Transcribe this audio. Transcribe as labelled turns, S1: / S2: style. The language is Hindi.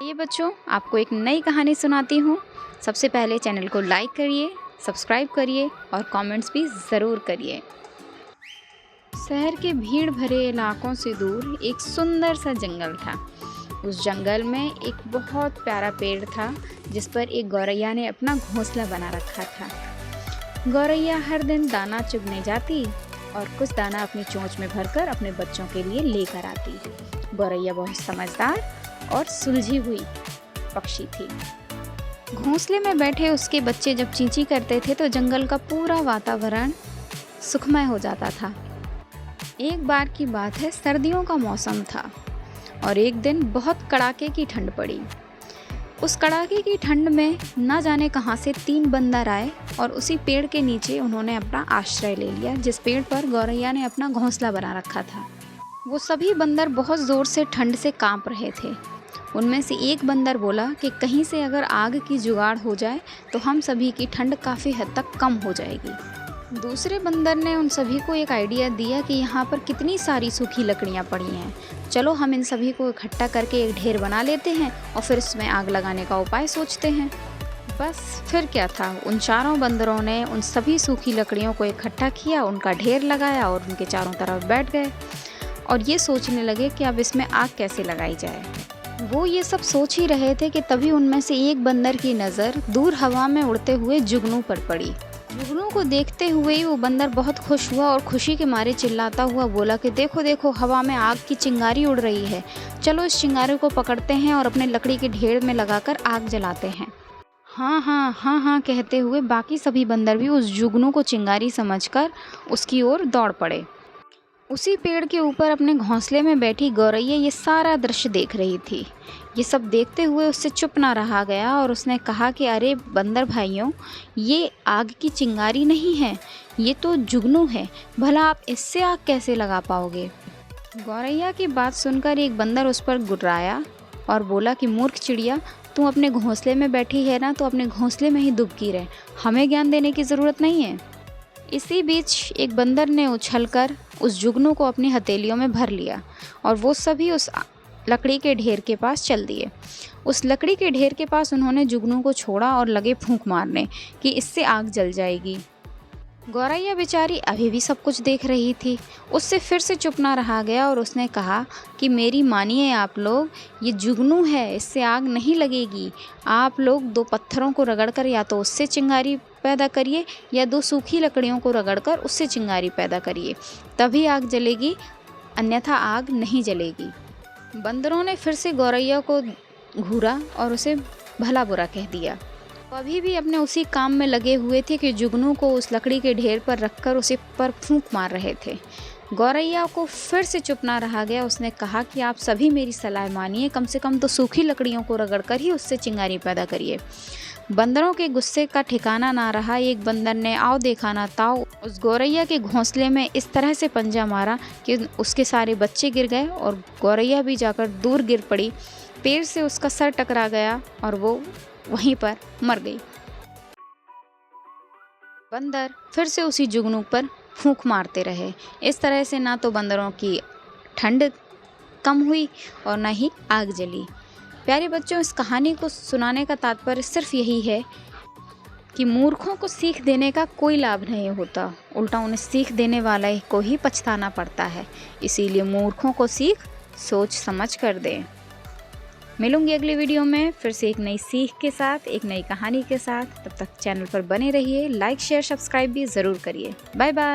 S1: ये बच्चों, आपको एक नई कहानी सुनाती हूँ। सबसे पहले चैनल को लाइक करिए, सब्सक्राइब करिए और कमेंट्स भी ज़रूर करिए। शहर के भीड़ भरे इलाकों से दूर एक सुंदर सा जंगल था। उस जंगल में एक बहुत प्यारा पेड़ था जिस पर एक गौरैया ने अपना घोंसला बना रखा था। गौरैया हर दिन दाना चुगने जाती और कुछ दाना अपनी चोंच में भरकर अपने बच्चों के लिए लेकर आती। गौरैया बहुत समझदार और सुलझी हुई पक्षी थी। घोंसले में बैठे उसके बच्चे जब चींची करते थे तो जंगल का पूरा वातावरण सुखमय हो जाता था। एक बार की बात है, सर्दियों का मौसम था और एक दिन बहुत कड़ाके की ठंड पड़ी। उस कड़ाके की ठंड में न जाने कहां से 3 बंदर आए और उसी पेड़ के नीचे उन्होंने अपना आश्रय ले लिया, जिस पेड़ पर गौरैया ने अपना घोंसला बना रखा था। वो सभी बंदर बहुत ज़ोर से ठंड से कांप रहे थे। उनमें से एक बंदर बोला कि कहीं से अगर आग की जुगाड़ हो जाए तो हम सभी की ठंड काफ़ी हद तक कम हो जाएगी। दूसरे बंदर ने उन सभी को एक आइडिया दिया कि यहाँ पर कितनी सारी सूखी लकड़ियाँ पड़ी हैं, चलो हम इन सभी को इकट्ठा करके एक ढेर बना लेते हैं और फिर उसमें आग लगाने का उपाय सोचते हैं। बस फिर क्या था, उन चारों बंदरों ने उन सभी सूखी लकड़ियों को इकट्ठा किया, उनका ढेर लगाया और उनके चारों तरफ बैठ गए और ये सोचने लगे कि अब इसमें आग कैसे लगाई जाए। वो ये सब सोच ही रहे थे कि तभी उनमें से एक बंदर की नज़र दूर हवा में उड़ते हुए जुगनू पर पड़ी। जुगनू को देखते हुए ही वो बंदर बहुत खुश हुआ और खुशी के मारे चिल्लाता हुआ बोला कि देखो देखो, हवा में आग की चिंगारी उड़ रही है, चलो इस चिंगारी को पकड़ते हैं और अपने लकड़ी के ढेर में लगाकर आग जलाते हैं। हाँ हाँ हाँ हाँ कहते हुए बाकी सभी बंदर भी उस जुगनू को चिंगारी समझकर उसकी ओर दौड़ पड़े। उसी पेड़ के ऊपर अपने घोंसले में बैठी गौरैया ये सारा दृश्य देख रही थी। ये सब देखते हुए उससे चुप ना रहा गया और उसने कहा कि अरे बंदर भाइयों, ये आग की चिंगारी नहीं है, ये तो जुगनू है, भला आप इससे आग कैसे लगा पाओगे। गौरैया की बात सुनकर एक बंदर उस पर गुर्राया और बोला कि मूर्ख चिड़िया, तू अपने घोंसले में बैठी है ना, तो अपने घोंसले में ही दुबकी रहे, हमें ज्ञान देने की ज़रूरत नहीं है। इसी बीच एक बंदर ने उछलकर उस जुगनू को अपनी हथेलियों में भर लिया और वो सभी उस लकड़ी के ढेर के पास चल दिए। उस लकड़ी के ढेर के पास उन्होंने जुगनू को छोड़ा और लगे फूंक मारने कि इससे आग जल जाएगी। गौरैया बेचारी अभी भी सब कुछ देख रही थी। उससे फिर से चुप ना रहा गया और उसने कहा कि मेरी मानिए आप लोग, ये जुगनू है, इससे आग नहीं लगेगी। आप लोग 2 पत्थरों को रगड़कर या तो उससे चिंगारी पैदा करिए या 2 सूखी लकड़ियों को रगड़कर उससे चिंगारी पैदा करिए, तभी आग जलेगी, अन्यथा आग नहीं जलेगी। बंदरों ने फिर से गौरैया को घूरा और उसे भला बुरा कह दिया। अभी भी अपने उसी काम में लगे हुए थे कि जुगनू को उस लकड़ी के ढेर पर रखकर उसे पर फूंक मार रहे थे। गौरैया को फिर से चुप ना रहा गया। उसने कहा कि आप सभी मेरी सलाह मानिए, कम से कम तो सूखी लकड़ियों को रगड़कर ही उससे चिंगारी पैदा करिए। बंदरों के गुस्से का ठिकाना ना रहा। एक बंदर ने आओ देखा ना ताओ उस गौरैया के घोंसले में इस तरह से पंजा मारा कि उसके सारे बच्चे गिर गए और गौरैया भी जाकर दूर गिर पड़ी। पेड़ से उसका सर टकरा गया और वो वहीं पर मर गई। बंदर फिर से उसी जुगनू पर फूंक मारते रहे। इस तरह से ना तो बंदरों की ठंड कम हुई और ना ही आग जली। प्यारे बच्चों, इस कहानी को सुनाने का तात्पर्य सिर्फ यही है कि मूर्खों को सीख देने का कोई लाभ नहीं होता, उल्टा उन्हें सीख देने वाले को ही पछताना पड़ता है। इसीलिए मूर्खों को सीख सोच समझ कर दें। मिलूंगी अगली वीडियो में फिर से एक नई सीख के साथ, एक नई कहानी के साथ। तब तक चैनल पर बने रहिए, लाइक शेयर सब्सक्राइब भी ज़रूर करिए। Bye bye.